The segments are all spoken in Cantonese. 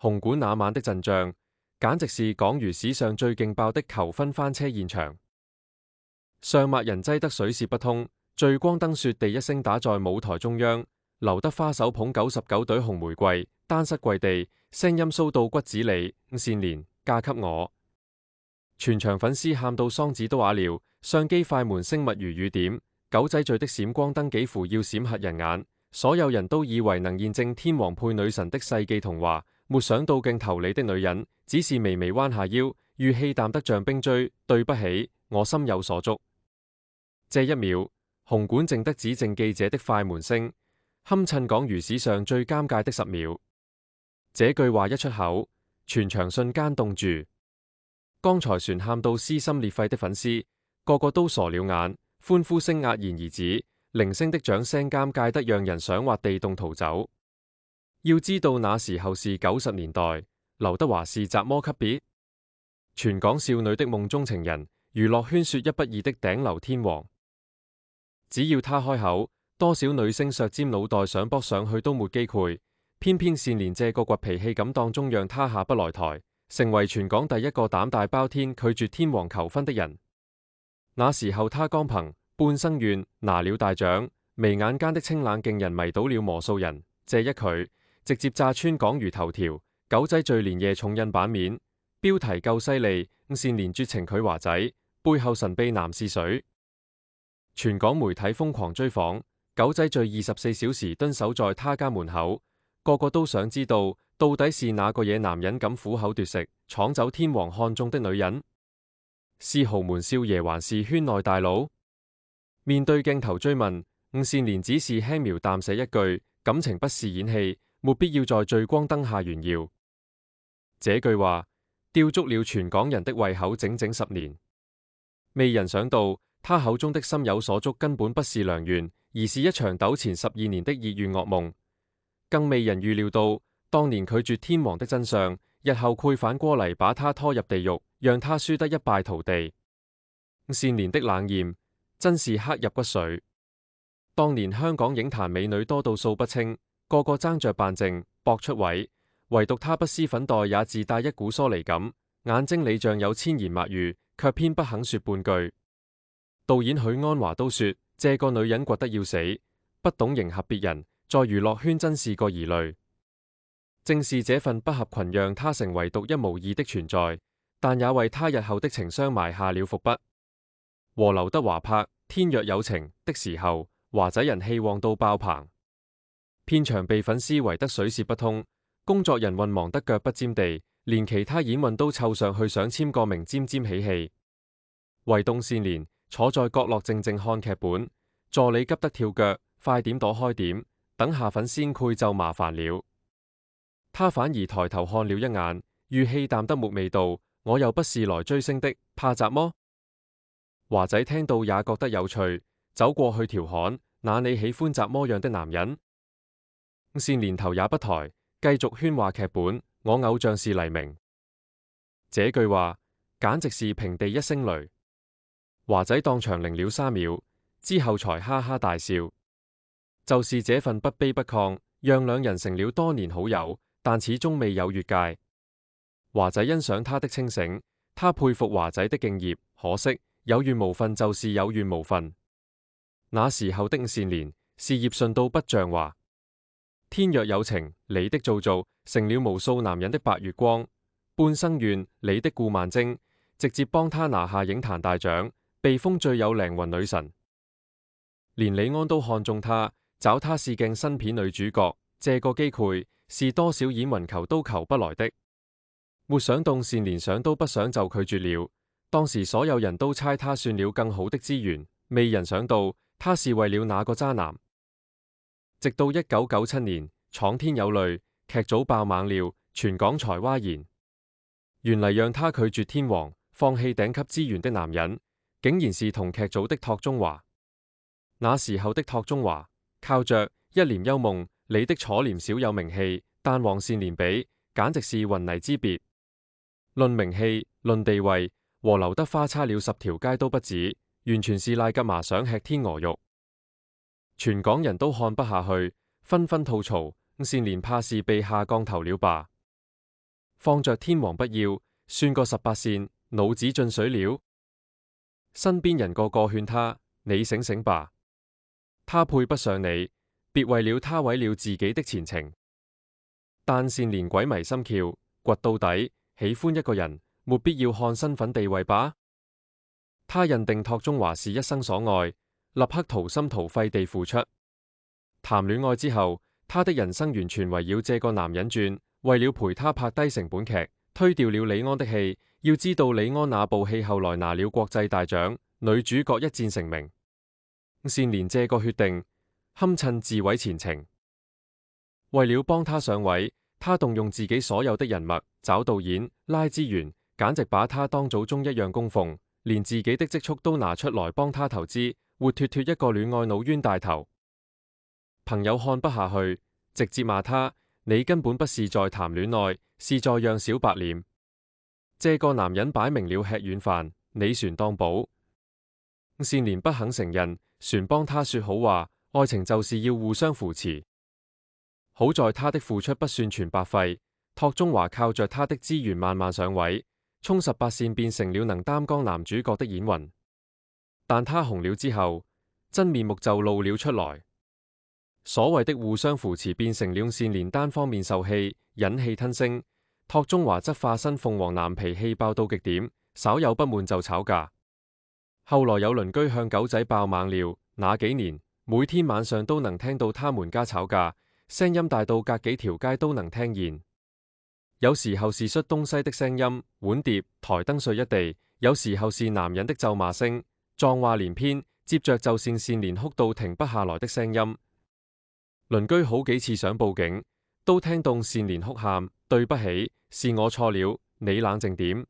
紅館那晚的陣仗，簡直是港娛史上最勁爆的求婚翻車現場。上萬人擠得水泄不通，聚光燈雪地一聲打在舞台中央，劉德華手捧99對紅玫瑰，單膝跪地，聲音騷到骨子裏，善蓮嫁給我。全場粉絲喊到嗓子都啞了，相機快門聲密如雨點，狗仔隊的閃光燈幾乎要閃瞎人眼，所有人都以為能驗證天王配女神的世紀童話，沒想到鏡頭裏的女人只是微微彎下腰，語氣淡得像冰錐，對不起，我心有所觸。這一秒，紅館靜得只剩記者的快門聲，堪稱港娛史上最尷尬的10秒。這句話一出口，全場瞬間凍住。剛才船喊到撕心裂肺的粉絲，個個都傻了眼，歡呼聲戛然而止，零星的掌聲尷尬得讓人想挖地洞逃走。要知道那時候是90年代，劉德華是雜魔級別，全港少女的夢中情人，娛樂圈說一不二的頂流天王。只要他開口，多少女星削尖腦袋想撲上去都沒機會，偏偏善蓮這個倔脾氣敢當中讓他下不來台，成為全港第一個膽大包天拒絕天王求婚的人。那時候他剛憑半生緣拿了大獎，眉眼間的清冷勁人迷倒了無數人，這一舉直接炸穿港娛頭條，狗仔最連夜重印版面，標題夠犀利，善蓮絕情拒華仔，背後神秘男是誰？全港媒體瘋狂追訪，狗仔最24小時蹲守在他家門口，個個都想知道到底是哪個野男人敢虎口奪食，闖走天王看中的女人？是豪門少爺還是圈內大佬？面對鏡頭追問，善蓮只是輕描淡寫一句：感情不是演戲，沒必要在聚光燈下炫耀。這句話吊足了全港人的胃口整整10年。未人想到，他口中的心有所觸根本不是良緣，而是一場糾纏12年的熱怨噩夢。更未人預料到，當年拒絕天王的真相，日後會反過嚟把他拖入地獄，讓他輸得一敗塗地。善蓮的冷艷真是刻入骨髓。當年香港影壇美女多到數不清，個個爭着扮靜搏出位，唯獨他不施粉黛也自帶一股疏離感，眼睛裏像有千言萬語，卻偏不肯說半句。導演許鞍華都說：這個女人倔得要死，不懂迎合別人，在娛樂圈真是個疑慮。正是這份不合群讓她成為獨一無二的存在，但也為她日後的情傷埋下了伏筆。和劉德華拍《天若有情》的時候，華仔人氣旺到爆棚，片場被粉絲圍得水泄不通，工作人員忙得腳不沾地，連其他演員都湊上去想簽個名沾沾喜氣。唯獨善蓮坐在角落靜靜看劇本，助理急得跳腳，快點躲開點，等下粉先潰就麻煩了。他反而抬頭看了一眼，語氣淡得沒味道：我又不是來追星的，怕雜麼？華仔聽到也覺得有趣，走過去調侃：那你喜歡雜麼樣的男人？善蓮頭也不抬，繼續喧話劇本：我偶像是黎明。這句話簡直是平地一聲雷。華仔當場愣了3秒，之後才哈哈大笑。就是這份不卑不亢，讓兩人成了多年好友，但始終未有越界。華仔欣賞他的清醒，他佩服華仔的敬業，可惜有緣無份就是有緣無份。那時候的善蓮事業順到不像話，天若有情，你的做作成了無數男人的白月光，半生緣，你的顧萬晶直接幫他拿下影壇大獎，被封最有靈魂女神，連李安都看中他，找他試鏡新片女主角，這個機會是多少演員求都求不來的。沒想到善蓮想都不想就拒絕了，當時所有人都猜他算了更好的資源，未人想到他是為了那個渣男。直到1997年，闖天有淚劇組爆猛料，全港才嘩然，原嚟讓他拒絕天王，放棄頂級資源的男人，竟然是同劇組的托中華。那時候的托中華靠着一簾幽夢，你的楚濂少有名氣，但和善蓮比簡直是雲泥之別。論名氣，論地位，和劉德華差了10條街都不止，完全是賴吉麻想吃天鵝肉。全港人都看不下去，紛紛吐槽：善蓮怕是被下降頭了吧。放着天王不要，算個18扇，腦子進水了。身邊人個個勸他，你醒醒吧，他配不上你，別為了他毀了自己的前程。但善蓮鬼迷心竅，掘到底，喜歡一個人，沒必要看身份地位吧。他認定托中華是一生所愛，立刻掏心掏肺地付出。談戀愛之後，他的人生完全圍繞這個男人轉。為了陪他拍低成本劇，推掉了李安的戲。要知道李安那部戲後來拿了國際大獎，女主角一戰成名。善蓮這個決定，堪稱自毀前程。為了幫他上位，他動用自己所有的人脈，找導演、拉資源，簡直把他當祖宗一樣供奉，連自己的積蓄都拿出來幫他投資，活脫脫一個戀愛腦冤大頭。朋友看不下去，直接罵他：你根本不是在談戀愛，是在讓小白臉。這個男人擺明了吃軟飯，你船當寶。善蓮不肯承認，船幫他說好話，愛情就是要互相扶持。好在他的付出不算全白費，托中華靠着他的資源慢慢上位，衝18扇變成了能擔綱男主角的演員。但他紅了之後，真面目就露了出來。所謂的互相扶持變成了善蓮單方面受氣，忍氣吞聲。托中華則化身鳳凰男，脾氣爆到極點，稍有不滿就吵架。後來有鄰居向狗仔爆猛料，那幾年每天晚上都能聽到他們家吵架，聲音大到隔幾條街都能聽見。有時候是摔東西的聲音，碗碟台燈碎一地；有時候是男人的咒罵聲，狀話連篇，接着就是善蓮哭到停不下來的聲音。鄰居好幾次想報警，都聽到善蓮哭喊：對不起，是我錯了，你冷靜點。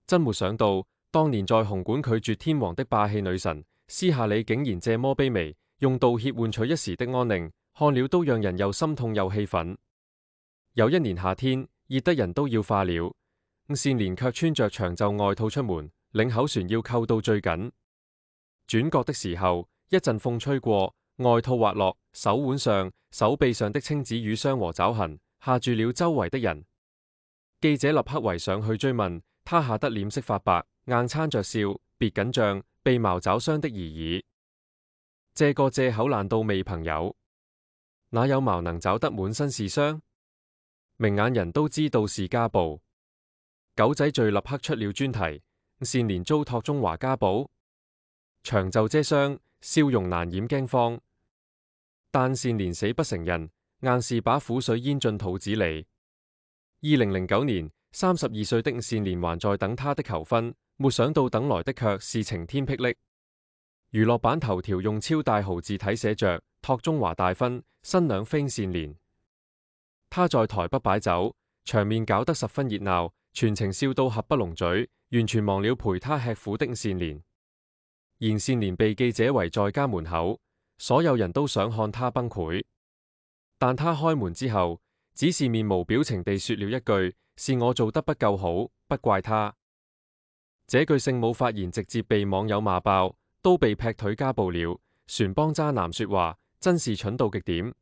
真沒想到，當年在紅館拒絕天王的霸氣女神，私下裏竟然這麼卑微，用道歉換取一時的安寧，看了都讓人又心痛又氣憤。有一年夏天，熱得人都要化了，善蓮卻穿着長袖外套出門，領口船要扣到最緊。轉角的時候，一陣風吹過，外套滑落，手腕上、手臂上的青紫瘀傷和爪痕，嚇住了周圍的人。記者立刻圍上去追問，他嚇得臉色發白，硬撐着笑，別緊張，被矛爪傷的而已。這個借口難道未朋友？哪有矛能找得滿身是傷？明眼人都知道是家暴。狗仔隊立刻出了專題，善蓮遭托中華家暴，長袖遮傷，笑容難掩驚慌。但善蓮死不承認，硬是把苦水咽進肚子裏。2009年，32歲的善蓮還在等他的求婚，沒想到等來的卻是晴天霹靂。娛樂版頭條用超大豪字體寫着：托中華大婚，新娘非善蓮。他在台北擺酒，場面搞得十分熱鬧，全程笑到合不攏嘴，完全忘了陪他吃苦的善蓮。然善蓮被記者圍在家門口，所有人都想看他崩潰，但他開門之後，只是面無表情地說了一句：是我做得不夠好，不怪他。這句聖母發言直接被網友罵爆，都被劈腿家暴了，船幫渣男說話真是蠢到極點。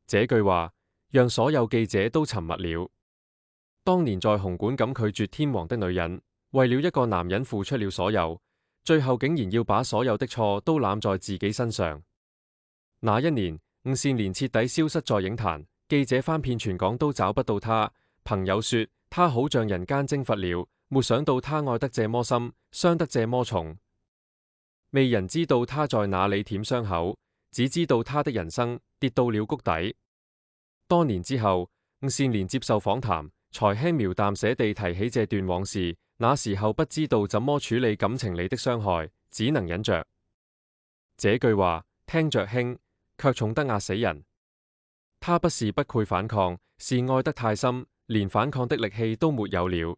這句話讓所有記者都沉默了。當年在紅館咁拒絕天王的女人，為了一個男人付出了所有，最後竟然要把所有的錯都攬在自己身上。那一年，善蓮徹底消失在影壇，記者翻遍全港都找不到他。朋友說他好像人間蒸發了，沒想到他愛得這麼深，傷得這麼重。未人知道他在哪裏舔傷口，只知道他的人生跌到了谷底。多年之後，善蓮接受訪談，才輕描淡寫地提起這段往事。那時候不知道怎麼處理感情裏的傷害，只能忍着。這句話聽着輕，卻重得壓死人。他不是不配反抗，是愛得太深，連反抗的力氣都沒有了。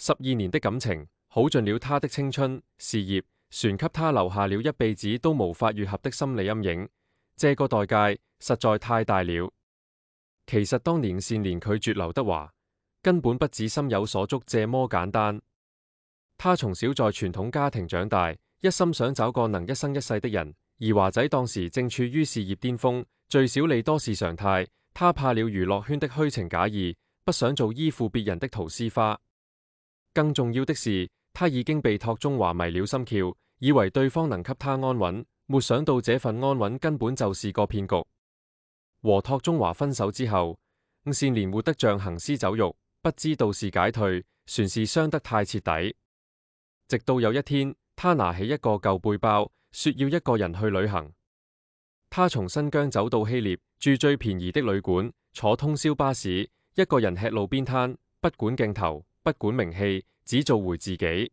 12年的感情，耗盡了他的青春、事業，船給他留下了一輩子都無法愈合的心理陰影。這個代價實在太大了。其實當年善蓮拒絕劉德華，根本不止心有所觸這麼簡單。他從小在傳統家庭長大，一心想找個能一生一世的人。而華仔當時正處於事業巔峰，聚少離多是常態。他怕了娛樂圈的虛情假意，不想做依附別人的陶絲花。更重要的是，他已經被托中華迷了心竅，以為對方能給他安穩，沒想到這份安穩根本就是個騙局。和托中華分手之後，吳善蓮活得像行屍走肉，不知道是解退，船是傷得太徹底。直到有一天，他拿起一個舊背包，說要一個人去旅行。他從新疆走到希臘，住最便宜的旅館，坐通宵巴士，一個人吃路邊攤，不管鏡頭，不管名氣，只做回自己。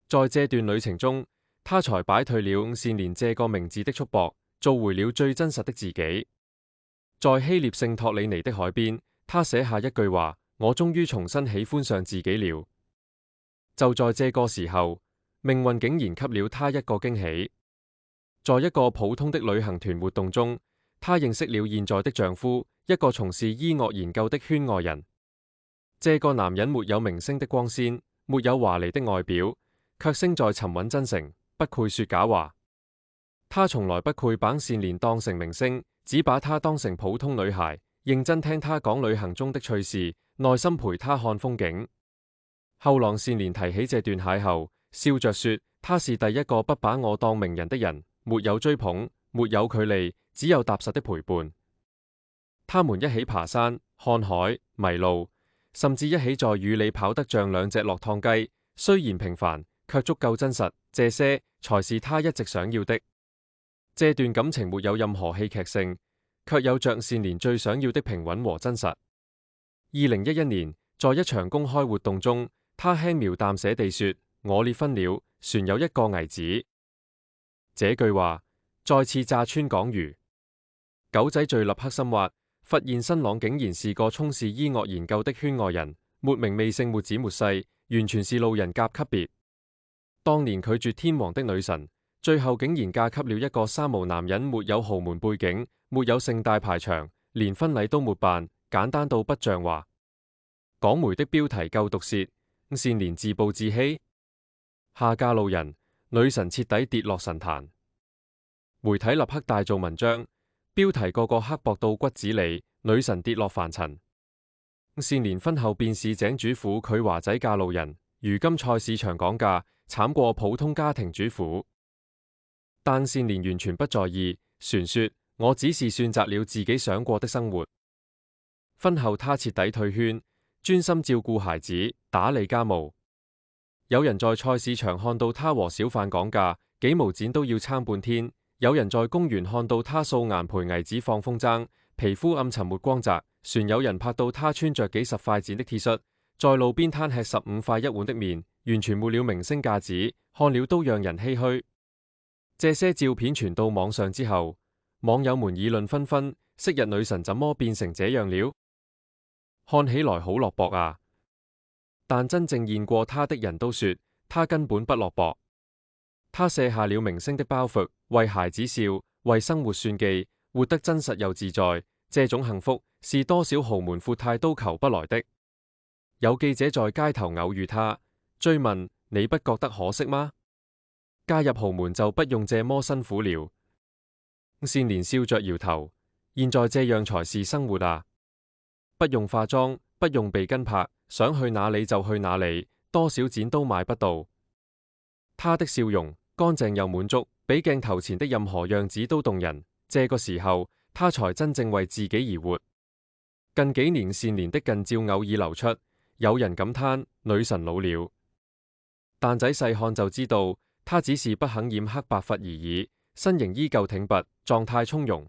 在這段旅程中，他才擺退了吳善蓮這個名字的束縛，做回了最真實的自己。在希臘聖托里尼的海邊，他寫下一句話：我終於重新喜歡上自己了。就在這個時候，命運竟然給了他一個驚喜。在一個普通的旅行團活動中，他認識了現在的丈夫，一個從事醫學研究的圈外人。這個男人沒有明星的光鮮，沒有華麗的外表，卻勝在沉穩真誠，不配說假話。他從來不配把善蓮當成明星，只把她當成普通女孩，認真聽她講旅行中的趣事，耐心陪她看風景。後來善蓮提起這段邂逅，笑着說：他是第一個不把我當名人的人。沒有追捧，沒有距離，只有踏實的陪伴。他們一起爬山、看海、迷路，甚至一起在雨裏跑得像兩隻落湯雞。雖然平凡，卻足夠真實。這些才是他一直想要的。這段感情沒有任何戲劇性，卻有着善蓮最想要的平穩和真實。2011年，在一場公開活動中，他輕描淡寫地說：我結婚了，船有一個兒子。這句話再次炸穿港娛。狗仔隊立刻深挖，發現新郎竟然是個從事醫學研究的圈外人，沒名沒姓沒子沒世，完全是路人甲級別。當年拒絕天王的女神，最後竟然嫁給了一個三無男人，沒有豪門背景，沒有盛大排場，連婚禮都沒辦，簡單到不像話。港媒的標題夠毒舌，善蓮自暴自棄，下嫁路人，女神徹底跌落神壇。媒體立刻大做文章，標題個個刻薄到骨子裏，女神跌落凡塵。善蓮婚後便是井主婦，佢華仔嫁路人，如今菜市場講價慘過普通家庭主婦。但善蓮完全不在意，傳說我只是選擇了自己想過的生活。婚後她徹底退圈，專心照顧孩子，打理家務。有人在菜市場看到他和小販講價，幾毛錢都要撐半天；有人在公園看到他素顏陪兒子放風箏，皮膚暗沉沒光澤；船有人拍到他穿着幾十塊錢的 T 恤，在路邊攤吃15塊一碗的麵，完全沒了明星架子，看了都讓人唏噓。這些照片傳到網上之後，網友們議論紛紛：昔日女神怎麼變成這樣了？看起來好落魄啊！但真正見過他的人都說，他根本不落魄。他卸下了明星的包袱，為孩子笑，為生活算計，活得真實又自在。這種幸福是多少豪門闊太都求不來的。有記者在街頭偶遇他，追問：你不覺得可惜嗎？嫁入豪門就不用這麼辛苦了。善蓮笑着搖頭，現在這樣才是生活啊！不用化妝，不用被跟拍，想去哪裏就去哪裏，多少錢都買不到。他的笑容乾淨又滿足，比鏡頭前的任何樣子都動人。這個時候，他才真正為自己而活。近幾年善蓮的近照偶爾流出，有人感嘆女神老了，但仔細看就知道，她只是不肯染黑白髮而已，身形依舊挺拔，狀態從容。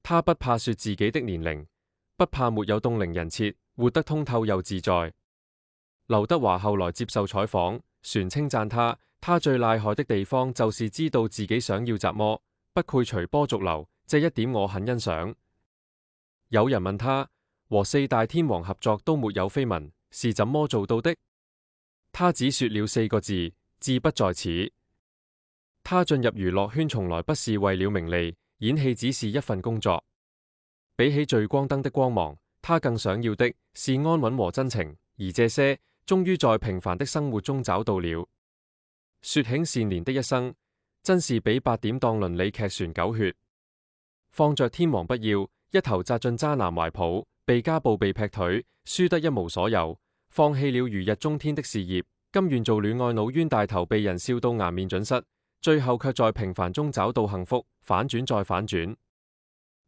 她不怕說自己的年齡，不怕沒有凍齡人設，活得通透又自在。劉德華後來接受採訪，船稱讚他最厲害的地方就是知道自己想要怎麼，不愧隨波逐流，這一點我很欣賞。有人問他和四大天王合作都沒有緋聞，是怎麼做到的？他只說了4個字：志不在此。他進入娛樂圈從來不是為了名利，演戲只是一份工作。比起聚光燈的光芒，他更想要的是安穩和真情，而這些終於在平凡的生活中找到了。說起善蓮的一生，真是比8點檔倫理劇船狗血。放着天王不要，一頭扎進渣男懷抱，被家暴被劈腿，輸得一無所有，放棄了如日中天的事業，甘願做戀愛腦冤大頭，被人笑到顏面盡失，最後卻在平凡中找到幸福，反轉再反轉。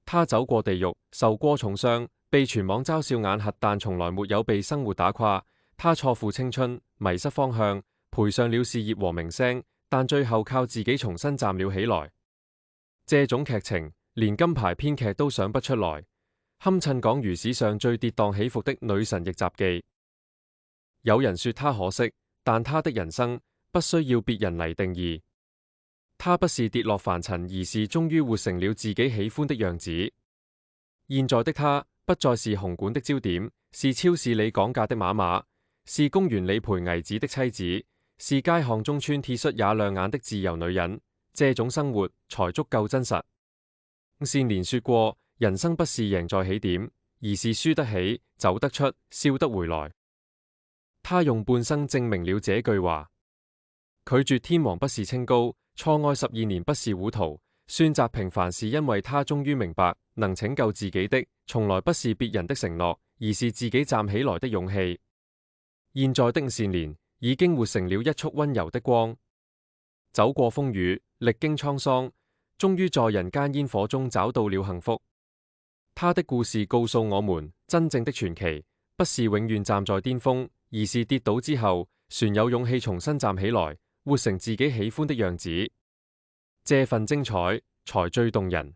他走過地獄，受過重傷，被全網嘲笑眼瞎，但從來沒有被生活打垮。他錯付青春，迷失方向，賠上了事業和名聲，但最後靠自己重新站了起來。這種劇情，連金牌編劇都想不出來，堪稱港娛史上最跌宕起伏的女神逆襲記。有人說她可惜，但她的人生不需要別人嚟定義。她不是跌落凡塵，而是終於活成了自己喜歡的樣子。現在的她不再是紅館的焦點，是超市裏講價的媽媽，是公園裏陪兒子的妻子，是街巷中穿 T 恤也亮眼的自由女人。這種生活才足夠真實。善蓮說過，人生不是贏在起點，而是輸得起，走得出，笑得回來。她用半生證明了這句話。拒絕天王不是清高，錯愛12年不是糊塗，選擇平凡是因為她終於明白，能拯救自己的，從來不是別人的承諾，而是自己站起來的勇氣。現在的善蓮已經活成了一束溫柔的光，走過風雨，歷經滄桑，終於在人間煙火中找到了幸福。她的故事告訴我們，真正的傳奇不是永遠站在巔峰，而是跌倒之後，船有勇氣重新站起來，活成自己喜歡的樣子。這份精彩才最動人。